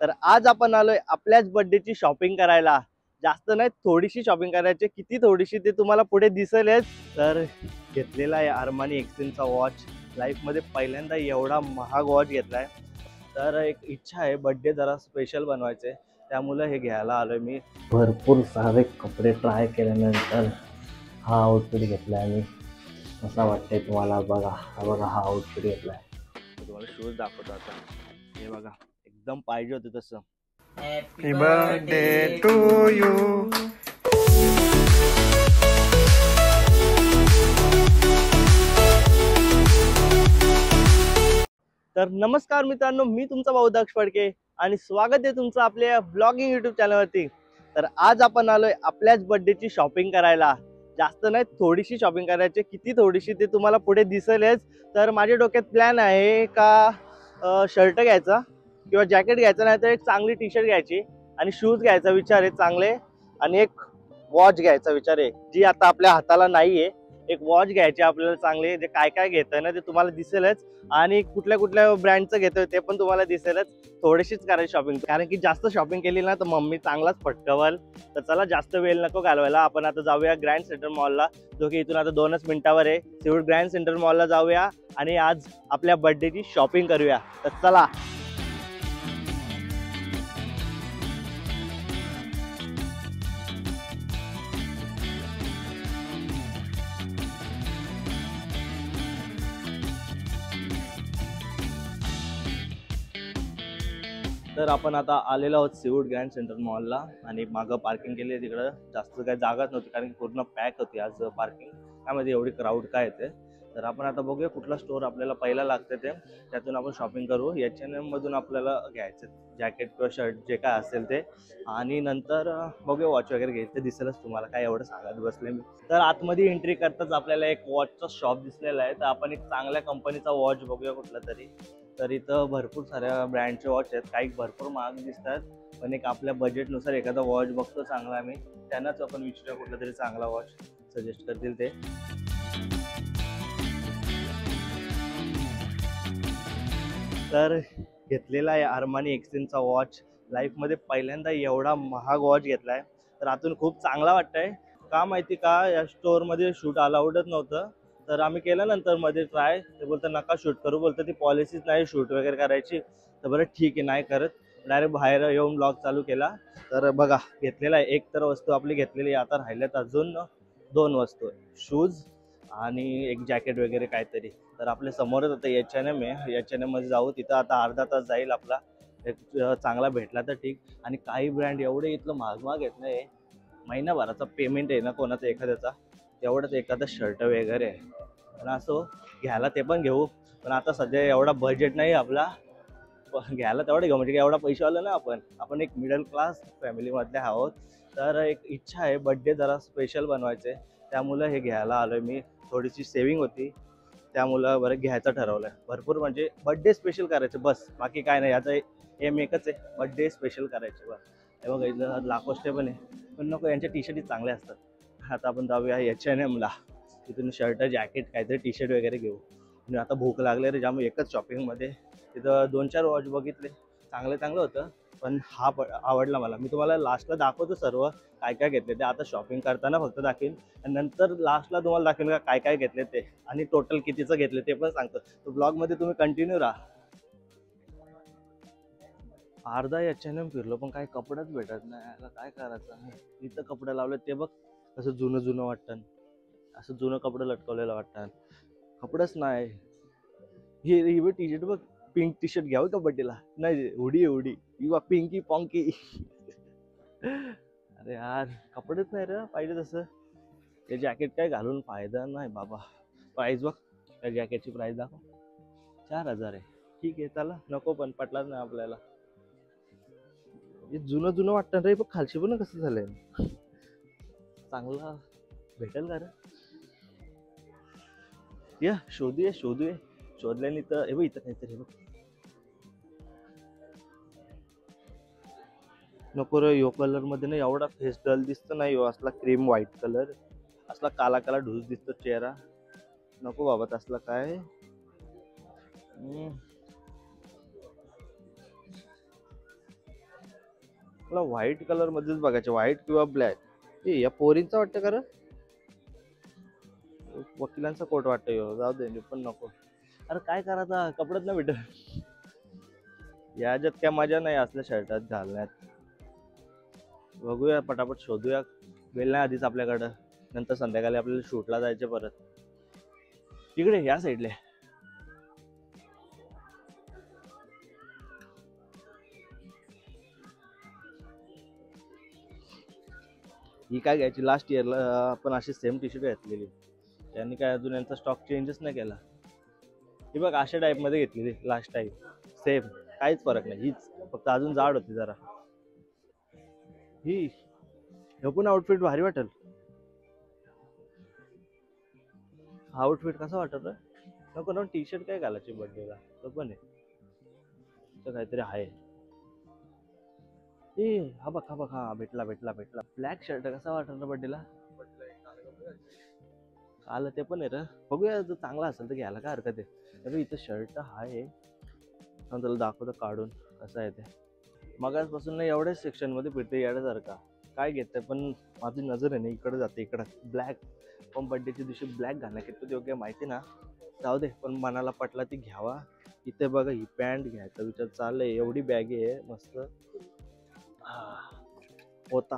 तर आज आपण आलोय आपल्याच बर्थडेची शॉपिंग करायला। जास्त नाही, थोडीशी शॉपिंग करायची। किती थोडीशी ते तुम्हाला पुढे दिसेलच। तर घेतलेला आहे अरमानी एक्सचेंजचा वॉच। लाईफ मध्ये पहिल्यांदा एवढा महाग वॉच घेतलाय। तर एक इच्छा आहे बर्थडे जरा स्पेशल बनवायचे, त्यामुळे हे घ्यायला आलोय मी। भरपूर सारे कपडे ट्राय केल्यानंतर हा आउटफिट घेतलाय मी। कसा वाटतंय तुम्हाला? बघा हा आउटफिट घेतलाय। तुम्हाला शूज दाखवतो आता। हे बघा, एकदम पाहिजे होते तसं। Happy birthday to you. तर नमस्कार मित्रांनो, मी तुमचा भाऊ दक्ष फडके आणि स्वागत आहे तुमचं आपल्या ब्लॉगिंग यूट्यूब चॅनलवरती। तर आज आपण आलोय आपल्याच बर्थडेची शॉपिंग करायला। जास्त नाही, थोडीशी शॉपिंग करायची। किती थोडीशी ते तुम्हाला पुढे दिसेलच। तर माझ्या डोक्यात प्लॅन आहे का शर्ट घ्यायचा किंवा जॅकेट घ्यायचं, नाही तर एक चांगली टी शर्ट घ्यायची आणि शूज घ्यायचा विचार आहे चांगले, आणि एक वॉच घ्यायचा विचार आहे जी आता आपल्या हाताला नाहीये। एक वॉच घ्यायची आपल्याला चांगले, जे काय काय घेतोय ना ते तुम्हाला दिसेलच, आणि कुठल्या कुठल्या ब्रँडचं घेतोय ते पण तुम्हाला दिसेलच। थोडीशीच करायची शॉपिंग, कारण की जास्त शॉपिंग केली ना तर मम्मी चांगलाच फटकवल। तर चला जास्त वेळ नको घालवायला, आपण आता जाऊया ग्रँड सेंटर मॉलला, जो की इथून आता 2च मिनिटावर आहे। सिवूड ग्रँड सेंटर मॉलला जाऊया आणि आज आपल्या बर्थडेची शॉपिंग करूया। तर चला। तर आपण आता आलेलो आहोत सिवूड ग्रँड सेंटर मॉलला, आणि मागं पार्किंग केली आहे। तिकडं जास्त काही जागाच नव्हती, कारण की पूर्ण पॅक होती आज पार्किंग। त्यामध्ये एवढी क्राऊड काय येते। तर आपण आता बघूया कुठला स्टोर आपल्याला पहिला लागते ते, त्यातून आपण शॉपिंग करू। H&M मधून आपल्याला घ्यायचं जॅकेट किंवा शर्ट जे काय असेल ते, आणि नंतर बघूया वॉच वगैरे घ्यायचं। ते दिसेलच तुम्हाला, काय एवढं सांगत बसले मी। तर आतमध्ये एंट्री करताच आपल्याला एक वॉचचा शॉप दिसलेला आहे। तर आपण एक चांगल्या कंपनीचा वॉच बघूया कुठला तरी। तर इथं भरपूर साऱ्या ब्रँडचे वॉच आहेत, काही भरपूर महाग दिसतात, पण एक आपल्या बजेटनुसार एखादा वॉच बघतो चांगला मी, त्यांनाच आपण विचारूया कुठला तरी चांगला वॉच सजेस्ट करतील ते। तर घेतलेला आहे अरमानी एक्सचेंजचा वॉच। लाईफ मध्ये पहिल्यांदा एवढा महाग वॉच घेतलाय, तर आतून खूप चांगला वाटतंय। का माहिती का, या स्टोर मध्ये शूट अलाउडच नव्हतं। तर आम्ही केलं नंतर मध्ये ट्राय, ते बोलतं नका शूट करू, बोलतं ती पॉलिसीच नाही शूट वगैरे करायची। तर बरं ठीक आहे, नाही करत, डायरेक्ट बाहेर येऊन ब्लॉग चालू केला। तर बघा घेतलेला आहे, एक तर वस्तू आपली घेतलेली, आता राहिल्यात अजून 2 वस्तू, शूज आणि एक जॅकेट वगैरे काहीतरी। तर आपल्या समोरच आता H&M आहे, H&M मध्ये जाऊ। तिथं आता अर्धा तास जाईल आपला, एक चांगला भेटला तर ठीक। आणि काही ब्रँड एवढे इथलं महाग महाग घेत नाही, महिनाभराचा पेमेंट आहे ना कोणाचा एखाद्याचा, तेवढंच एखादा शर्ट वगैरे आहे। पण असो, घ्यायला ते पण घेऊ, पण आता सध्या एवढा बजेट नाही आपला। घ्यायला तेवढं घेऊ म्हणजे एवढा पैशावाला ना आपण एक मिडल क्लास फॅमिलीमधले आहोत। तर एक इच्छा आहे बर्थडे जरा स्पेशल बनवायचे, त्यामुळे हे घ्यायला आलोय मी। थोडीशी सेविंग होती, त्यामुळं बरं घ्यायचं ठरवलंय। भरपूर म्हणजे बर्थडे स्पेशल करायचं बस, बाकी काय नाही। याचा एम एकच आहे, बर्थडे स्पेशल करायचे बस। हे बघा इथं लाकोस्टे पण आहे, पण नको, यांच्या टी शर्ट चांगले असतात। आता आपण जाऊया H&M ला, तिथून शर्ट जॅकेट काहीतरी टी शर्ट वगैरे घेऊ। आणि आता भूक लागले रे ज्यामुळे एकच शॉपिंगमध्ये तिथं 2-4 वॉच बघितले, चांगलं होतं, पण हा आवडला मला। मी तुम्हाला लास्टला दाखवतो सर्व काय काय घेतले ते, आता शॉपिंग करताना फक्त दाखवेन, आणि नंतर लास्टला तुम्हाला दाखवेन का काय काय घेतले ते, आणि टोटल कितीचं घेतले ते पण सांगतो। तो ब्लॉगमध्ये तुम्ही कंटिन्यू राहा। अर्धा H&M फिरलो, पण काही कपडेच भेटत नाही, याला काय करायचं। इथं कपडे लावले ते बघ, असं जुनं वाटतं, असं जुनं कपडे लटकवलेलं वाटतं, कपडेच नाही। हे टी शर्ट बघ, पिंक टी शर्ट घ्यावं का बर्थडेला? नाही, हुडी पिंकी पॉंकी। अरे यार, कपडेच नाही रे पाहिजे तसं। ते जॅकेट काय घालून फायदा नाही बाबा। प्राइस बघ, त्या जॅकेटची प्राइस दाखव, 4000 आहे। ठीक आहे चला, नको, पण पटलाच नाही आपल्याला। हे जुनं वाटतं रे, बघ खालची पण कसं झालंय। चांगला भेटेल का रे? या शोधूया शोधल्याने तर हे बघ, इथं काहीतरी बघ। नको रे, यो कलर मध्ये नाही, एवढा फेस डल दिसतो नाही, यो असला क्रीम व्हाईट कलर, असला काला ढूस दिसतो चेहरा। नको बाबा तसला काय। मला व्हाईट कलर मध्येच बघायचे, व्हाईट किंवा ब्लॅक. ए या पोरींचा वाटतं का रे? वकिलांचा कोट वाटतं ह्यो. जाऊ दे, मी पण नको. अरे काय करायचा, कपड्यात ना भेटत. याच्यात काय मजा नाही असल्या शर्टात घालण्यात. बघूया पटापट शोधूया. वेळ नाही आधीच आपल्याकडं, नंतर संध्याकाळी आपल्याला शूटला जायचे परत. तिकडे या साईडले ही काय घ्यायची. लास्ट इयरला आपण अशी सेम टी शर्ट घेतलेली, त्यांनी काय अजून यांचा स्टॉक चेंजच नाही केला. ही बघ अशा टाईप मध्ये घेतलेली लास्ट टाईम, सेम, काहीच फरक नाही. हीच फक्त अजून जाड होती जरा. ही पण आउटफिट भारी वाटेल. आउटफिट कसा वाटत रे? नको ना टी शर्ट काय घालायची बर्थडेला, तो पण आहे काहीतरी आहे. ए हा बघ हा बघ, हा भेटला भेटला भेटला. ब्लॅक शर्ट कसा वाटत ना बर्थडेला? आलं ते पण आहे रे. बघूया जर चांगला असेल तर घ्यायला काय हरकत आहे. अरे इथं शर्ट आहे, तुला दाखवतो काढून कसं आहे ते. मगाचपासून नाही एवढ्याच सेक्शन मध्ये फिरते येण्यासारखा. काय घेतंय पण माझी नजर आहे ना इकडे जाते, इकडं ब्लॅक. पण बर्थडेच्या दिवशी ब्लॅक घालणं किती योग्य माहिती ना. जाऊ दे, पण मनाला पटला ती घ्यावा. इथे बघा ही पॅन्ट घ्यायचा विचार चाललंय. एवढी बॅगी आहे मस्त. पोता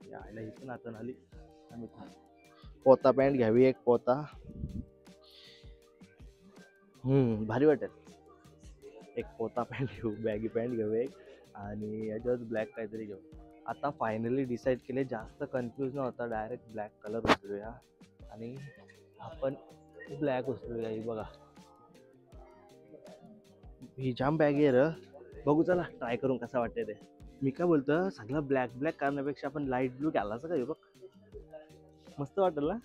यायला इथून आता आली. पोता पॅन्ट घ्यावी एक पोता. भारी वाटेल. एक पोता पॅन्ट घेऊ, बॅगी पॅन्ट घेऊ एक, आणि याच्यावर ब्लॅक काहीतरी घेऊ. आता फायनली डिसाईड केले, जास्त कन्फ्यूज न होता डायरेक्ट ब्लॅक कलर उचलूया आणि आपण ब्लॅक उचलूया. ही बघा ही जाम बॅगी आहे र. बघू चला ट्राय करून कसं वाटतंय ते. मी काय बोलतो, सगळं ब्लॅक ब्लॅक करण्यापेक्षा आपण लाईट ब्लू घालायचं का? हे बघ मस्त वाटेल ना.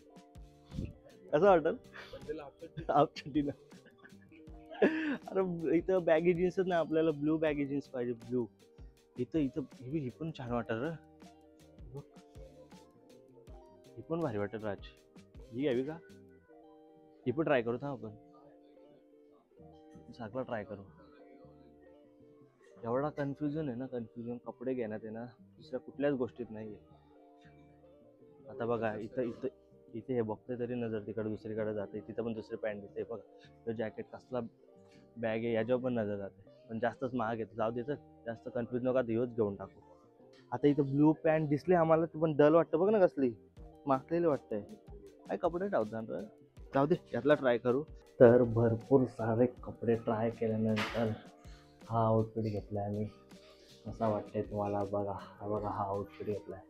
कसं वाटेल? हाफ चड्डीनं. अरे इथं बॅगी जीन्सच नाही, आपल्याला ब्लू बॅगी जीन्स पाहिजे. ब्लू इथं इथं ही पण छान वाटेल र. ही पण भारी वाटेल राज. ही घ्यावी का? ही पण ट्राय करू. आपण सगळं ट्राय करू. एवढा कन्फ्युजन आहे ना, कन्फ्युजन कपडे घेण्यात आहे ना, दुसऱ्या कुठल्याच गोष्टीत नाही आहे. आता बघा इथं इथं इथे हे बघतोय तरी नजर तिकडे दुसरीकडे जाते. तिथं पण दुसरी पॅन्ट दिसते बघा. तो जॅकेट कसला बॅग आहे याच्यावर पण नजर जाते. पण जास्तच महाग येतं. जाऊ देतं, जास्त कन्फ्युज नका, ह्योच घेऊन टाकू. आता इथं ब्लू पॅन्ट दिसली आम्हाला, ती पण डल वाटतं बघ ना, कसली मागलेली वाटतंय. काय कपडे टावतात रे. जाऊ दे, यातला ट्राय करू. तर भरपूर सारे कपडे ट्राय केल्यानंतर हा आउटफिट घेतलाय आम्ही. कसा वाटतंय तुम्हाला? बघा हा बघा, हा आउटफिट घेतलाय.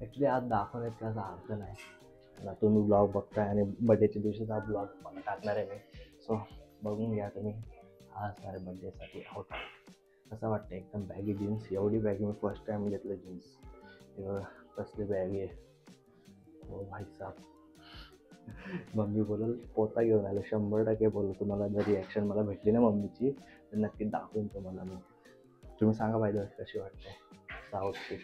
ॲक्च्युली आज दाखवण्यात त्याचा अर्थ नाही ना. तुम्ही ब्लॉग बघताय आणि बड्डेच्या दिवशीचा ब्लॉग टाकणार आहे मी. सो बघून घ्या तुम्ही. हा असणार आहे बड्डेसाठी आउटफिट. कसं वाटतं? एकदम बॅगी जीन्स. एवढी बॅगी मी फर्स्ट टाइम घेतलं जीन्स. एवढं कसली बॅगी आहे. हो भाई साहब. मम्मी बोलल पोता घेऊन आलं, 100% बोलू. तुम्हाला जर रिॲक्शन मला भेटली ना मम्मीची तर नक्की दाखवून तुम्हाला मी. तुम्ही सांगा पाहिजे कशी वाटते आउटफिट.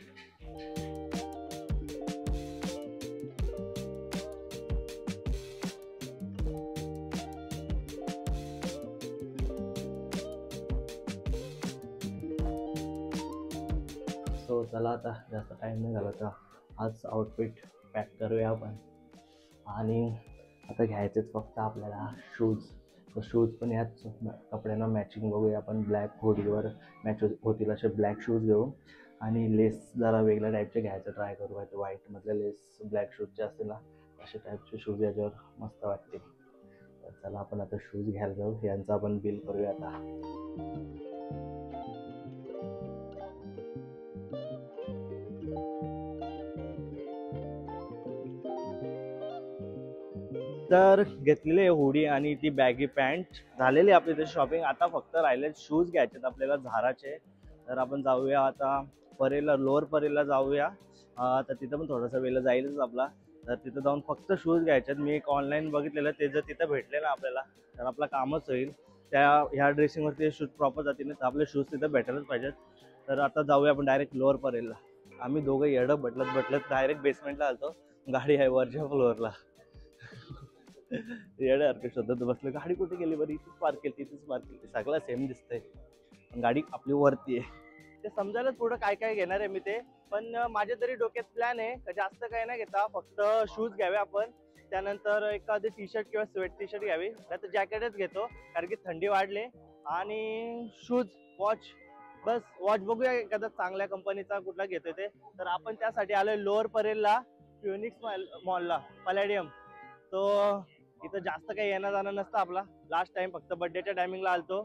सो चला आता जास्त टाईम नाही झाला तर आज आउटफिट पॅक करूया आपण. आणि आता घ्यायचेच फक्त आपल्याला शूज. तर शूज पण ह्याच कपड्यांना मॅचिंग बघूया आपण. ब्लॅक हुडीवर मॅच होतील असे ब्लॅक शूज घेऊ. आणि लेस जरा वेगळ्या टाईपचे घ्यायचं ट्राय करू. ते व्हाईटमधले लेस ब्लॅक शूजचे असतील ना, असे टाईपचे शूज याच्यावर मस्त वाटते. तर चला आपण आता शूज घ्यायला जाऊ. यांचं आपण बिल करूया आता. तर घेतलेली हुडी आणि ती बॅगी पॅन्ट झालेली आपली त्याची शॉपिंग. आता फक्त राहिले शूज घ्यायचेत आपल्याला झाराचे. तर आपण जाऊया आता परेला, लोअर परेला जाऊया. तर तिथं पण थोडासा वेळ जाईलच आपला. तर तिथं जाऊन फक्त शूज घ्यायचेत. मी एक ऑनलाईन बघितलेलं, ते जर तिथं भेटले ना आपल्याला तर आपलं कामच होईल. ह्या ड्रेसिंगवरती शूज प्रॉपर जातील ना, तर आपले शूज तिथं भेटायलाच पाहिजेत. तर आता जाऊया आपण डायरेक्ट लोअर परेलला. आम्ही दोघं येडं बटलत डायरेक्ट बेसमेंटला आलतो. गाडी आहे वरच्या फ्लोअरला. येड्यासारखं शोधत बसलं, गाडी कुठे गेली बरी, इथेच पार्क केली, तिथेच पार्क केली, सगळं सेम दिसतंय पण गाडी आपली वरती आहे. ते समजायलाच पुढं काय काय घेणार आहे मी ते. पण माझ्या तरी डोक्यात प्लॅन आहे का जास्त काही नाही घेता, फक्त शूज घ्यावे आपण, त्यानंतर एखादे टी शर्ट किंवा स्वेट टी शर्ट घ्यावी, नाही तर जॅकेटच घेतो कारण की थंडी वाढले, आणि शूज, वॉच, बस. वॉच बघूया एखादा चांगल्या कंपनीचा कुठला घेतोय ते. तर आपण त्यासाठी आलोय लोअर परेलला, फिनिक्स मॉलला, पॅलेडियम. तो इथं जास्त काही येणं जाणं नसतं आपला. लास्ट टाइम फक्त बर्थडेच्या टायमिंगला आलतो.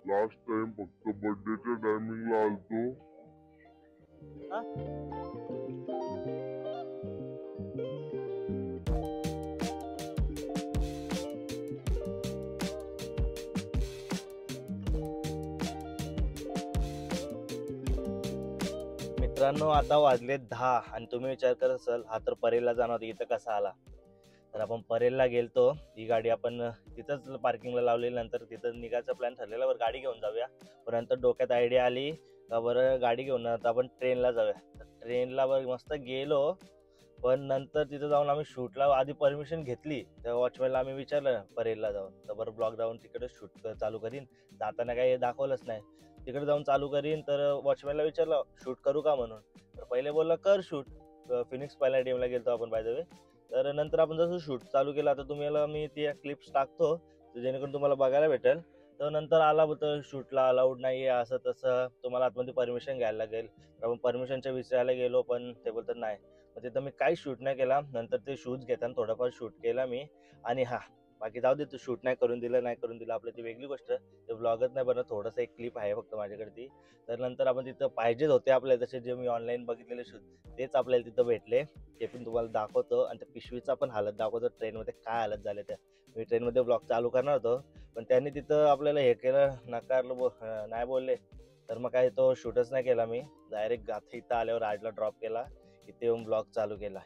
मित्रांनो, आता वाजले 10 आणि तुम्ही विचार करत असाल हा तर परेलला जाणार होता, इथं कसा आला. तर आपण परेलला गेलतो, ही गाडी आपण तिथंच पार्किंगला लावलेली, नंतर तिथं निघायचा प्लॅन ठरलेला, बरं गाडी घेऊन जाऊया. पण नंतर डोक्यात आयडिया आली का बरं गाडी घेऊन आता आपण ट्रेनला जाऊया. तर ट्रेनला बरं मस्त गेलो, पण नंतर तिथं जाऊन आम्ही शूटला आधी परमिशन घेतली. त्या वॉचमॅनला आम्ही विचारलं परेलला जाऊन, तर बरं ब्लॉग जाऊन तिकडे शूट चालू करीन, जाताना काही दाखवलंच नाही. तिकडे जाऊन चालू करीन, तर वॉचमॅनला विचारलं शूट करू का म्हणून, तर पहिले बोलला कर शूट. फिनिक्स पॅलेडियमला गेलतो आपण बाय द वे. तर नंतर आपण जसं शूट चालू केलं, आता तुम्हाला मी ती क्लिप्स टाकतो जेणेकरून तुम्हाला बघायला भेटेल. तर नंतर आला होतं शूटला अलाउड नाही आहे असं तसं, तुम्हाला आतमध्ये परमिशन घ्यायला लागेल. तर आपण परमिशनच्या विचारायला गेलो, पण ते बोलतात नाही. मग तिथं मी काही शूट नाही केला. नंतर ते शूज घेताना थोडाफार शूट केला मी. आणि बाकी जाऊ दे, तू शूट नाही करून दिलं आपलं ती वेगळी गोष्ट, ते ब्लॉगच नाही बनत. थोडंसं एक क्लिप आहे फक्त माझ्याकडे ती. तर नंतर आपण तिथं पाहिजेच होते आपल्याला, तसे जे मी ऑनलाईन बघितलेले शूज तेच आपल्याला तिथं भेटले. ते पण तुम्हाला दाखवतो, आणि त्या पिशवीचा पण हालत दाखवतो, ट्रेनमध्ये काय हालत झाले त्या. मी ट्रेनमध्ये ब्लॉग चालू करणार होतो, पण त्यांनी तिथं आपल्याला हे केलं, नकारलं, नाही बोलले. तर मग काय तो शूटच नाही केला मी. डायरेक्ट इथं आल्यावर राजला ड्रॉप केला, इथे येऊन ब्लॉग चालू केला.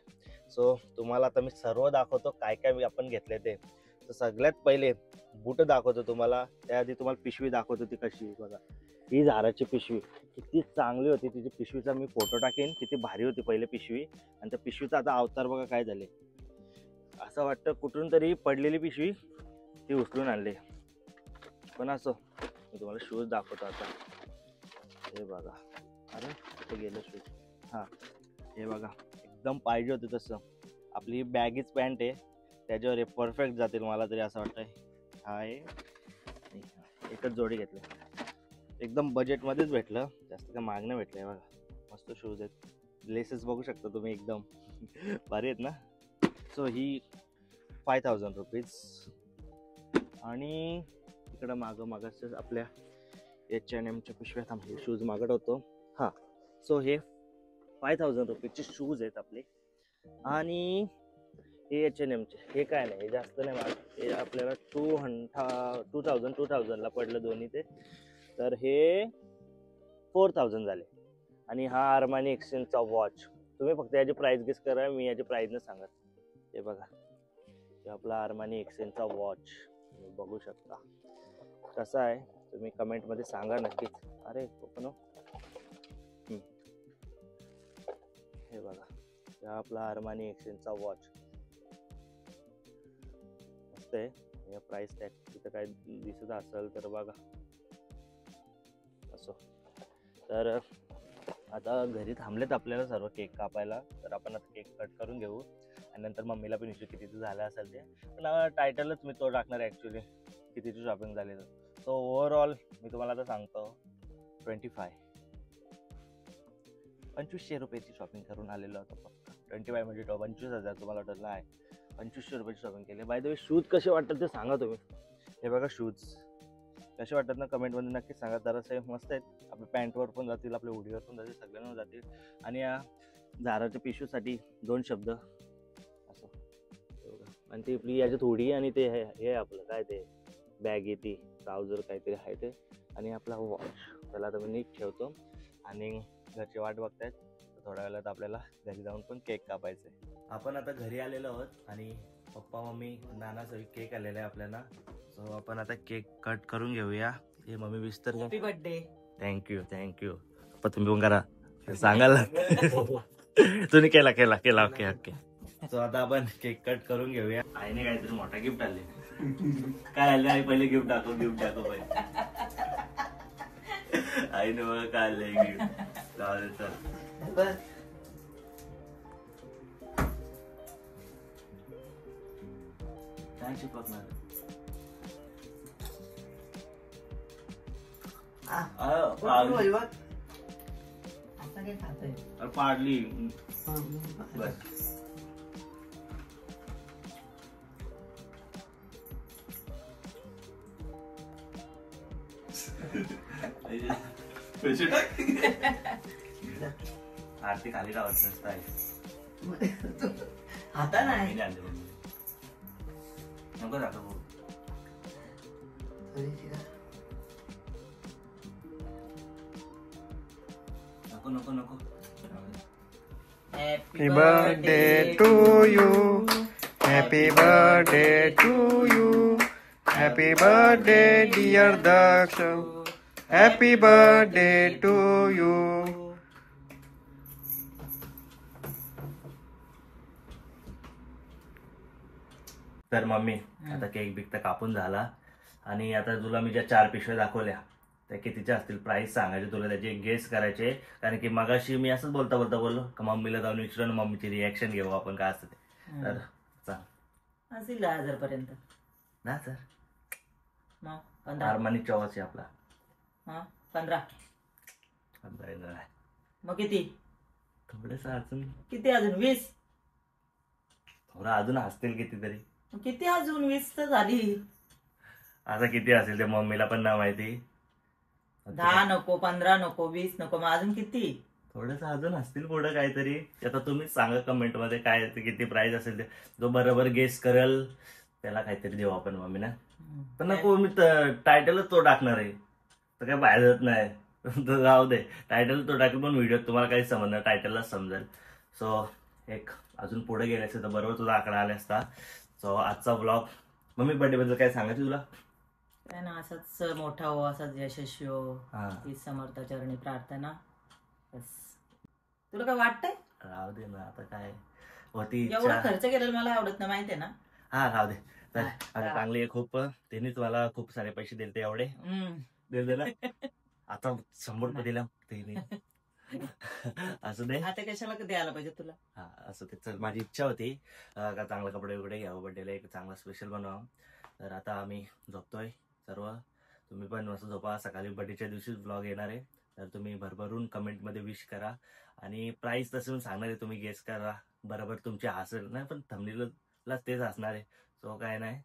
सो तुम्हाला आता मी सर्व दाखवतो काय काय आपण घेतले ते. तर सगळ्यात पहिले बूट दाखवतो तुम्हाला, त्याआधी तुम्हाला पिशवी दाखवतो ती कशी. बघा, ही झाराची पिशवी किती चांगली होती, तिची पिशवीचा मी फोटो टाकेन, किती भारी होती पहिले पिशवी. आणि त्या पिशवीचा आता अवतार बघा काय झाले. असं वाटतं कुठून तरी पडलेली पिशवी ती उचलून आणली. पण असो, मी तुम्हाला शूज दाखवतो आता. हे बघा, अरे कुठे गेलं शूज, हे बघा, एकदम पाहिजे होते तसं. आपली बॅगीच पॅन्ट आहे, त्याच्यावर हे परफेक्ट जातील मला तरी असं वाटतंय. आहे एकच जोडी घेतली, एकदम बजेटमध्येच भेटलं, जास्त काय मागणं भेटलं. बघा मस्त शूज आहेत, लेसेस बघू शकता तुम्ही, एकदम भारी आहेत ना. सो ही 5000 रुपीज. आणि इकडं मागं आपल्या H&Mच्या पिशव्या, थांबले शूज मागत होतो. सो हे 5000 रुपीजचे शूज आहेत आपले. आणि हे H&Mचे, हे काय नाही, हे जास्त नाही महाग, हे आपल्याला 2000ला पडलं दोन्ही ते. तर हे 4000 झाले. आणि हा अरमानी एक्सचेंजचा वॉच, तुम्ही फक्त याची प्राइस गेस करा, मी याची प्राइस नाही सांगत. हे बघा, हे आपला अरमानी एक्सचेंजचा वॉच, तुम्ही बघू शकता कसा आहे. तुम्ही कमेंटमध्ये सांगा नक्कीच. अरे पण हे बघा, हा आपला अरमानी एक्सचेंजचा वॉच मस्त आहे. या प्राइस टॅग तिथं काय दिसत असेल तर बघा. असो, तर आता घरी थांबलेत आपल्याला सर्व केक कापायला. तर आपण आता केक कट करून घेऊ, आणि नंतर मम्मीला पण विचारू कितीचं झालं असेल ते. पण टायटलच मी तो टाकणार आहे ॲक्च्युली, कितीची शॉपिंग झाली तर. सो ओव्हरऑल मी तुम्हाला आता सांगतो, 2500 रुपयाची शॉपिंग करून आलेलो होतो फक्त. 25 म्हणजे 25,000 तुम्हाला वाटलं आहे, 2500 रुपयाची शॉपिंग केली. बाय द वे, शूज कसे वाटतात ते सांगा तुम्ही. हे बघा शूज कसे वाटतात ना, कमेंटमध्ये नक्कीच सांगा. जरासे मस्त आहेत, आपल्या पॅन्टवर पण जातील, आपल्या हुडीवर पण जातील, सगळ्यांवर जातील. आणि या झाराच्या पिशवीसाठी 2 शब्द असं. आणि ती आपली याच्यात हुडी, आणि ते हे आपलं काय ते बॅग येते, ट्राउझर काहीतरी आहे ते, आणि आपला वॉच. त्याला आता मी नीट ठेवतो, आणि घरची वाट बघतायत. थोड्या वेळात आपल्याला घरी जाऊन पण केक कापायचा आहे. आपण आता घरी आलेलो आहोत, आणि पप्पा मम्मी नाना सगळी केक आलेला आहे आपल्याला. सो आपण आता केक कट करून घेऊया. हे मम्मी विस्तर, हॅपी बर्थडे. थँक्यू पप्पा, तुम्ही पण करा, सांगाल तुम्ही केला. ओके. सो आता आपण केक कट करून घेऊया. आईने काहीतरी मोठा गिफ्ट आले. काय आलं आई पहिले गिफ्ट दाखव पहिले आईने बघा काय आलंय गिफ्ट जाऊ दे चल काय शिकवणार पाडली बस आरती खाली राहत नसताय आता नाही नको जातो भाऊ नको नको नको Happy birthday to you. Happy birthday to you. Happy birthday, dear Daksha. Happy birthday to you. तर मम्मी आता केक बिक तर कापून झाला आणि आता तुला मी ज्या 4 पिशव्या दाखवल्या त्या कितीच्या असतील प्राइस सांगायचे तुला त्याचे गेस करायचे कारण की मगाशी मी असंच बोलता बोललो का मम्मीला जाऊन विचारून मम्मीची रिॲक्शन घेऊ आपण काय असतं ते तर सांग असेल 10,000 पर्यंत ना सर मग 15 आरमानी चॉईस आहे आपला हा 15 15 मग किती थोडस अजून किती अजून 20 थोडं अजून असतील कितीतरी मग किती अजून 20 तर झाली असं किती असेल ते मम्मीला पण ना माहिती 10 नको 15 नको 20 नको मग अजून किती थोडस अजून असतील पुढं काहीतरी आता तुम्हीच सांगा कमेंट मध्ये काय ते किती प्राइस असेल ते जो बरोबर गेस करेल त्याला काहीतरी देऊ आपण मम्मी ना पण नको मी टायटलच तो टाकणार आहे तर काय बाहेर जात नाही तर जाऊ दे टायटल तो टाकेल पण व्हिडिओ तुम्हाला काही समजणार टायटलच समजेल सो एक अजून पुढे गेले असते तर बरोबर तुझा आकडा आला असता सो आजचा ब्लॉग मम्मी बर्थडे बद्दल काय सांगायचं तुला काय ना असाच मोठा हो असाच यशस्वी हो हा ही समर्थ चरणी प्रार्थना बस तुला काय वाटतंय राहू दे ना आता काय होती एवढा इच्छा खर्च केलेला मला आवडत ना माहितीये ना हा राहू दे तर हा. आता चांगली आहे खूप त्यांनीच मला खूप सारे पैसे दिले एवढे दिले ना आता 100 रुपये दिला त्यांनी असं दे आता कशाला द्यायला पाहिजे तुला हा असं ते चल माझी इच्छा होती का चांगले कपडे वगैरे घ्यावं बर्थडेला एक चांगला स्पेशल बनवावं तर आता आम्ही झोपतोय सर्व तुम्ही पण मस्त झोपा सकाळी बर्थडेच्या दिवशीच ब्लॉग येणार आहे तर तुम्ही भरभरून कमेंटमध्ये विश करा आणि प्राईस तसं पण सांगणार आहे तुम्ही गेस करा बरोबर तुमची हसेल नाही पण थंबनेलला तेच असणार आहे सो काय नाही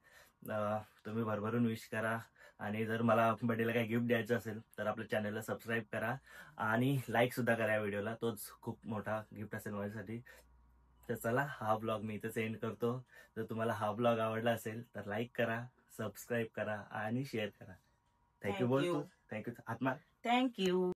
तुम्ही भरभरून विश करा आणि जर मला बर्थडेला काही गिफ्ट द्यायचं असेल तर आपल्या चॅनलला सबस्क्राईब करा आणि लाईक सुद्धा करा या व्हिडिओला तोच खूप मोठा गिफ्ट असेल माझ्यासाठी तर चला हा ब्लॉग मी इथंच एंड करतो जर तुम्हाला हा ब्लॉग आवडला असेल तर लाईक करा सबस्क्राईब करा आणि शेअर करा थँक्यू बोल तू थँक्यू आत्मा थँक्यू